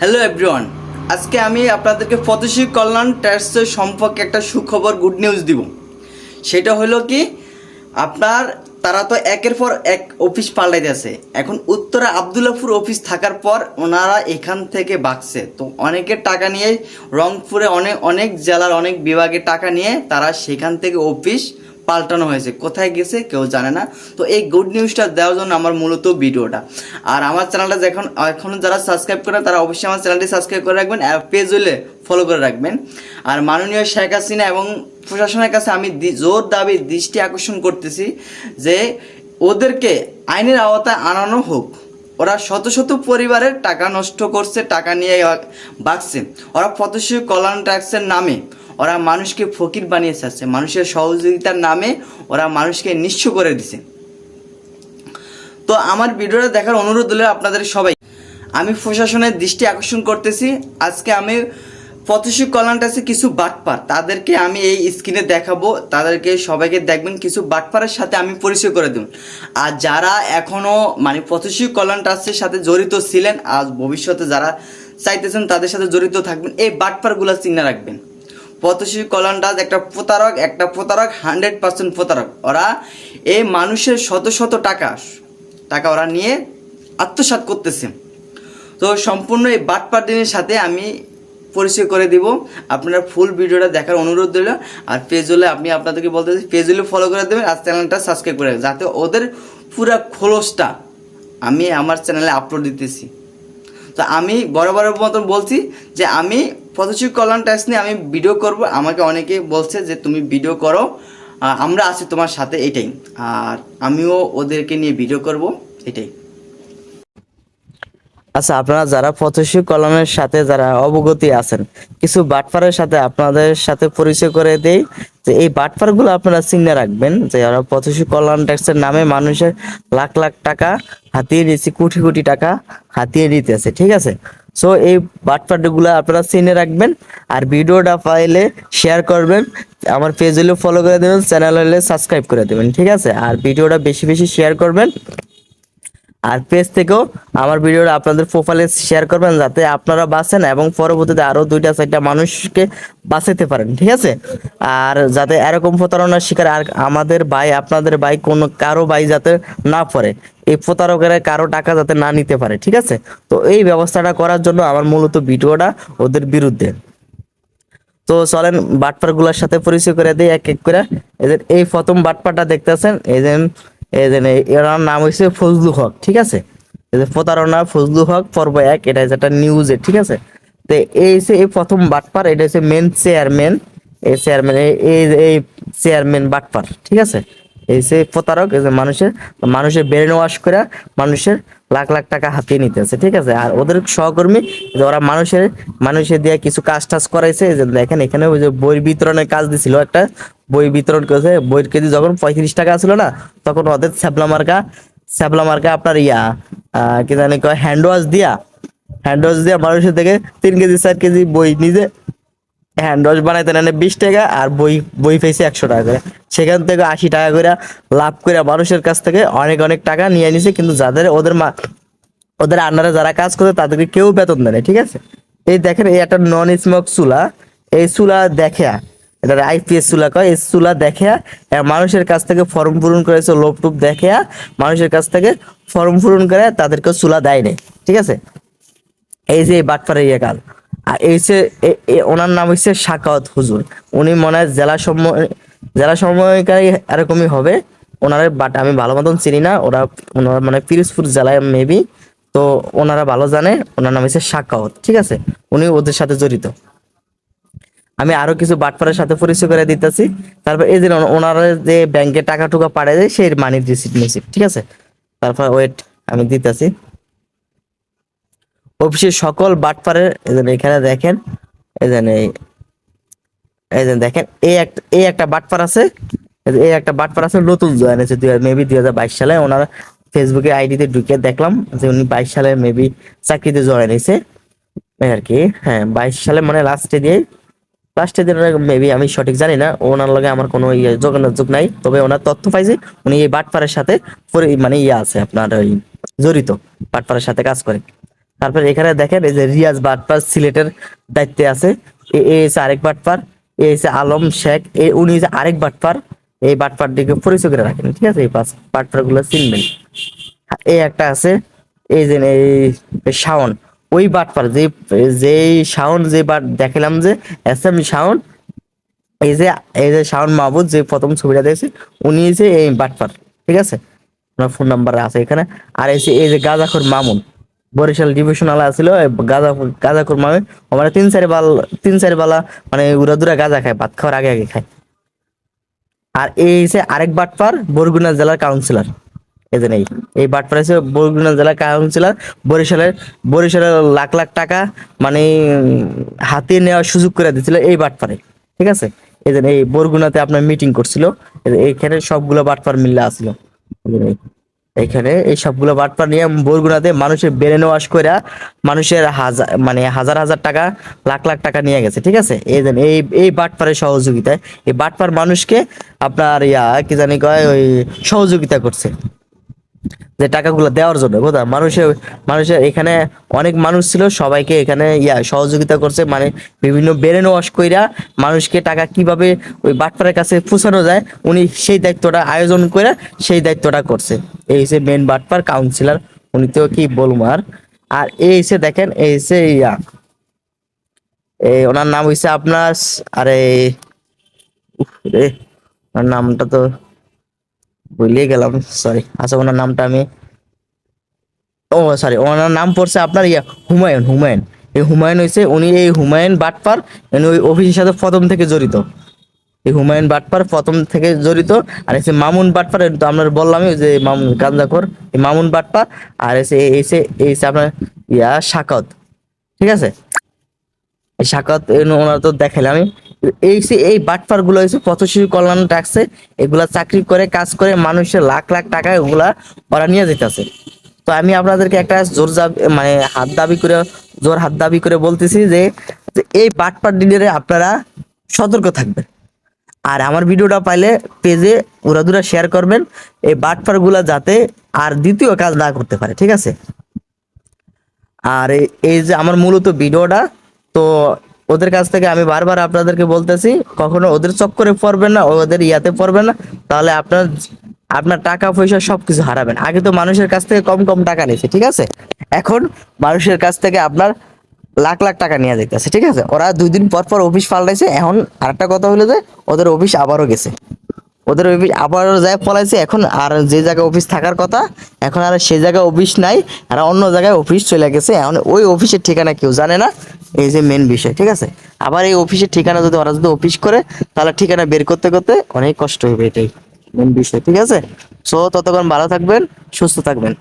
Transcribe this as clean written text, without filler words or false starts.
Hello everyone, আজকে আমি আপনাদেরকে পথশিশুর কল্যাণ ট্রাস্টের সম্পর্কে একটা সুখবর গুড নিউজ দিব। সেটা হলো কি, আপনার তারা তো একের পর এক অফিস পাল্টাইতেছে। এখন উত্তরা আবদুল্লাপুর অফিস থাকার পর ওনারা এখান থেকে বাঁকছে, তো অনেকের টাকা নিয়ে রংপুরে অনেক অনেক জেলার অনেক বিভাগে টাকা নিয়ে তারা সেখান থেকে অফিস পাল্টানো হয়েছে। কোথায় গেছে কেউ জানে না। তো এই গুড নিউজটা দেওয়ার জন্য আমার মূলত ভিডিওটা। আর আমার চ্যানেলটা এখনও যারা সাবস্ক্রাইব করেন তারা অবশ্যই আমার চ্যানেলটি সাবস্ক্রাইব করে রাখবেন, আর পেজ হলে ফলো করে রাখবেন। আর মাননীয় শেখ হাসিনা এবং প্রশাসনের কাছে আমি জোর দাবি দৃষ্টি আকর্ষণ করতেছি যে ওদেরকে আইনের আওতায় আনানো হোক। ওরা শত শত পরিবারের টাকা নষ্ট করছে, টাকা নিয়ে বাঁচছে। ওরা পথশিশু কল্যাণ ট্রাস্টের নামে ওরা মানুষকে ফকির বানিয়ে যাচ্ছে, মানুষের সহযোগিতার নামে ওরা মানুষকে নিঃস্ব করে দিছে। তো আমার ভিডিওটা দেখার অনুরোধ হলো আপনাদের সবাই, আমি প্রশাসনের দৃষ্টি আকর্ষণ করতেছি। আজকে আমি পথশিশু কল্যাণ ট্রাস্টে কিছু বাটপার তাদেরকে আমি এই স্ক্রিনে দেখাবো, তাদেরকে সবাইকে দেখবেন কিছু বাটপারের সাথে আমি পরিচয় করে দেব। আর যারা এখনও পথশিশু কল্যাণ ট্রাস্টের সাথে জড়িত ছিলেন, আজ ভবিষ্যতে যারা চাইতেছেন তাদের সাথে জড়িত থাকবেন, এই বাটপারগুলো চিনে রাখবেন। পথশিশু কল্যাণ ট্রাস্ট একটা প্রতারক 100% প্রতারক। ওরা এই মানুষের শত শত টাকা ওরা নিয়ে আত্মসাৎ করতেছে। তো সম্পূর্ণ এই বাটপারদের সাথে আমি পরিচয় করে দিব। আপনারা ফুল ভিডিওটা দেখার অনুরোধ দিল। আর পেজ হলে আমি আপনাদেরকে বলতেছি, পেজ হলে ফলো করে দেবেন, আর চ্যানেলটা সাবস্ক্রাইব করে রাখবেন, যাতে ওদের পুরো খোলসটা আমি আমার চ্যানেলে আপলোড দিতেছি। তো আমি বরাবরের মতন বলছি যে আমি পথশিশু কল্যাণ ট্রাস্ট নিয়ে আমি ভিডিও করব। আমাকে অনেকে বলছে যে তুমি ভিডিও করো, আমরা আছি তোমার সাথে, এটাই। আর আমিও ওদেরকে নিয়ে ভিডিও করব, এটাই। আচ্ছা, আপনারা যারা পথশিশু কল্যাণের সাথে যারা অবগতি আছেন, কিছু বাটপারের সাথে আপনাদের সাথে পরিচয় করে দেই যে এই বাটপারগুলো আপনারা চিনে রাখবেন যে ওরা পথশিশু কল্যাণ ট্যাক্সের নামে মানুষের লাখ লাখ টাকা হাতিয়ে নিচ্ছে, কোটি কোটি টাকা হাতিয়ে নিতেছে, ঠিক আছে। সো এই বাটপারগুলো আপনারা চিনে রাখবেন। আর ভিডিওটা পাইলে শেয়ার করবেন, আমার পেজ হলে ফলো করে দেবেন, চ্যানেল হলে সাবস্ক্রাইব করে দেবেন, ঠিক আছে। আর ভিডিওটা বেশি বেশি শেয়ার করবেন, আর পেজ থেকেও আমার ভিডিওটা আপনাদের প্রোফাইলে শেয়ার করবেন, যাতে আপনারা বাঁচেন এবং পরবর্তীতে আরো 2-4টা মানুষকে বাঁচাতে পারেন, ঠিক আছে। আর যাতে এরকম প্রতারণার শিকার আর আমাদের ভাই আপনাদের ভাই কারো ভাই যাতে না পড়ে, এই প্রতারকেরা কারো টাকা যাতে না নিতে পারে, ঠিক আছে। তো এই ব্যবস্থাটা করার জন্য আমার মূলত ভিডিওটা ওদের বিরুদ্ধে। তো চলেন বাটপারগুলোর সাথে পরিচয় করে দিই এক এক করে। এদের এই প্রথম বাটপারটা দেখতেছেন, এর নাম হচ্ছে ফজলু হক, ঠিক আছে। এই যে প্রতারণা ফজলু হক পর্ব 1, এটা যেটা নিউজে, ঠিক আছে। তো এই প্রথম বাটপার, এটা হচ্ছে মেন চেয়ারম্যান। এই চেয়ারম্যান এই চেয়ারম্যান বাটপার, ঠিক আছে। এই যে প্রতারক, এই যে মানুষের ব্রেন ওয়াশ করে মানুষের লাখ লাখ টাকা হাতিয়ে নিতেছে, ঠিক আছে। আর ওদের সহকর্মী যে ওরা মানুষের দিয়ে কিছু কাজ টাজ করাইছে। এই যে দেখেন এখানে ওই যে বই বিতরণের কাজ দিছিল, একটা বই বিতরণ করেছে। বইয়ের কেজি যখন 35 টাকা ছিল না, তখন ওদের ছ্যাবলা মার্কা আপনার কি জানি কয় হ্যান্ড ওয়াশ দিয়া মানুষের থেকে 3 কেজি 4 কেজি বই নিজে হ্যান্ড ওয়াশ বানাইতে নেন 20 টাকা, আর বই পেয়েছে 100 টাকা করে। সেখান থেকে 80 টাকা করে লাভ করে মানুষের কাছ থেকে অনেক অনেক টাকা নিয়ে নিছে। কিন্তু যাদের ওদের আন্ডারে যারা কাজ করে তাদেরকে কেউ বেতন দেয় না, ঠিক আছে। এই দেখেন, এই একটা নন স্মোক চুলা, এই চুলা দেখে, এটা আইপিএস চুলা কয়, এই চুলা দেখে মানুষের কাছ থেকে ফর্ম পূরণ করেছে, লোভ টুপ দেখে মানুষের কাছ থেকে ফর্ম পূরণ করে তাদেরকে চুলা দেয় নাই, ঠিক আছে। এই যে বাটপাড়ের কাজ। আর এই যে ওনার নাম হচ্ছে সাকাওয়াত হুজুর। উনি মনে হয় জেলা সময়কারী এরকমই হবে ওনারা, বাট আমি ভালো মতন চিনি না। ওনারা মানে পিরোজপুর জেলায় মেবি, তো ওনারা ভালো জানে। ওনার নাম হচ্ছে সাকাওয়াত, ঠিক আছে। উনি ওদের সাথে জড়িত। আমি আরো কিছু বাটপারের সাথে পরিচয় করে দিতেছি। তারপর এই যে ওনারা যে ব্যাংকে টাকা টুকা পাঠায় যায়, সেই মানি রিসিপ্ট, ঠিক আছে। তারপর ওয়েট, আমি দিতেছি। অফিসের সকল বাটপারের এখানে দেখেন, এই যে দেখেন, এই একটা বাটপার আছে, নতুন জয়েন হয়েছে মেবি 2022 সালে। ওনার ফেসবুকে আইডিতে ঢুকে দেখলাম যে উনি 22 সালে মেবি চাকরিতে জয়েন হয়েছে আর কি। হ্যাঁ, 22 সালে মানে লাস্টে দিয়ে মেবি, আমি সঠিক জানি না। ওনার লগে আমার কোনো যোগাযোগ নাই, তবে ওনার তথ্য পাইছি উনি এই বাটপারের সাথে আছে আপনার ওই জড়িত, বাটপারের সাথে কাজ করে। তারপর এখানে দেখেন এই যে রিয়াজ বাটপার সিলেটের দায়িত্বে আছে, এ হচ্ছে আরেক বাটপার, এ হচ্ছে আলম শেখ, উনি হচ্ছে আরেক বাটপার। এই বাটপারটিকে পরিচয় করে রাখেন, ঠিক আছে, এই বাটপার গুলো চিনবেন। এই একটা আছে, এই যে এই শাওন, ওই বাটপার যে, যে শাওন যে বাট দেখালাম যে এস এম শাওন, এই যে এই যে শাওন মাহবুদ যে প্রথম ছবিটা দেখছি, উনি যে এই বাটপার, ঠিক আছে, ওনার ফোন নাম্বার আছে এখানে। আর এই যে গাঁজাখোর মামুন, বরিশাল ডিভিশনাল আছিল, গাঁজাখোর মামুন, আমার 3-4 বেলা মানে উড়াদুরা গাঁজা খায়, ভাত খাওয়ার আগে আগে খায়। আর এই যে আরেক বাটপার বরগুনা জেলার কাউন্সিলর, এই যে এই বাটপার হচ্ছে বরগুনা জেলার কাউন্সিলর, বরিশালের লাখ লাখ টাকা মানে হাতিয়ে নেওয়ার সুযোগ করে দিয়েছিল এই বাটপারে, ঠিক আছে। এই যে এই বরগুনাতে আপনার মিটিং করছিল, এইখানে সবগুলো বাটপার মিল্লা আসছিল। এখানে এই সবগুলো বাটপার নিয়ে বরগুনাতে মানুষের ব্রেন ওয়াশ কইরা মানুষের হাজার মানে হাজার হাজার টাকা, লাখ লাখ টাকা নিয়ে গেছে, ঠিক আছে। এই যে এই বাটপারের সহযোগিতায় এই বাটপার মানুষকে আপনার কি জানি কয় ওই সহযোগিতা করছে যে টাকাগুলো দেওয়ার জন্য, বুঝা, মানুষের এখানে অনেক মানুষ ছিল, সবাইকে এখানে সহযোগিতা করছে, মানে বিভিন্ন ব্রেন ওয়াশ কইরা মানুষকে টাকা কিভাবে ওই বাটপারের কাছে পৌঁছানো যায়, উনি সেই দায়িত্বটা আয়োজন করে সেই দায়িত্বটা করছে। এই যে মেন বাটপার কাউন্সিলর, উনি তো কি বলবো আর। আর এই এসে দেখেন, এই যে এই ওনার নাম হইছে আপনার, আরে উফ রে, ওনার নামটা তো ভুলিয়ে গেলাম, সরি। আচ্ছা, ওনার নামটা আমি, ও সরি, ওনার নাম পড়ছে আপনার হুমায়ুন। এই হুমায়ুন হয়েছে, উনি এই হুমায়ুন বাটপার, উনি ওই অফিসের সাথে প্রথম থেকে জড়িত। এই হুমায়ুন বাটপার প্রথম থেকে জড়িত। আর এসে মামুন বাটপার, তো আমরা বললামই যে মামুন গাঞ্জাখোর, এই মামুন বাটপার। আর এসে আপনার শাকত, ঠিক আছে। এই শাকত ওনার তো দেখাইলাম আমি। এই বাটপার গুলো হচ্ছে পথশিশু কল্যাণ ট্যাক্সে এগুলা চাকরি করে কাজ করে মানুষের লাখ লাখ টাকা ওগুলা ওরা নিয়ে যেতেছে। তো আমি আপনাদেরকে একটা মানে জোর হাত দাবি করে বলতেছি যে যে এই বাটপার ডিলারে আপনারা সতর্ক থাকবেন। আর আমার ভিডিওটা পাইলে পেজে উড়াদুরা শেয়ার করবেন, এই বাটপার গুলা যাতে আর দ্বিতীয় কাজ না করতে পারে, ঠিক আছে। আর এই যে আমার মূলত ভিডিওটা, তো ওদের কাছ থেকে আমি বারবার আপনাদেরকে বলতেছি, কখনো ওদের চক্করে পড়বেন না, ওদের ইয়াতে পড়বেন না, তাহলে আপনার আপনার টাকা পয়সা সবকিছু হারাবেন। আগে তো মানুষের কাছ থেকে কম কম টাকা নিয়েছে, ঠিক আছে, এখন মানুষের কাছ থেকে আপনার লাখ লাখ টাকা নিয়ে যেতেছে, ঠিক আছে। ওরা 2 দিন পর পর অফিস পাল্টাইছে। এখন আরেকটা কথা হলো যে ওদের অফিস আবারও গেছে, ওদের অফিস আবারও যায় পলাইছে। এখন আর যে জায়গায় অফিস থাকার কথা, এখন আর সেই জায়গায় অফিস নাই, আর অন্য জায়গায় অফিস চলে গেছে। এখন ওই অফিসের ঠিকানা কেউ জানে না, এই যে মেন বিষয়, ঠিক আছে। আবার এই অফিসের ঠিকানা যদি ওরা যদি অফিস করে, তাহলে ঠিকানা বের করতে করতে অনেক কষ্ট হবে, এটাই মেন বিষয়, ঠিক আছে। সো ততক্ষণ ভালো থাকবেন, সুস্থ থাকবেন।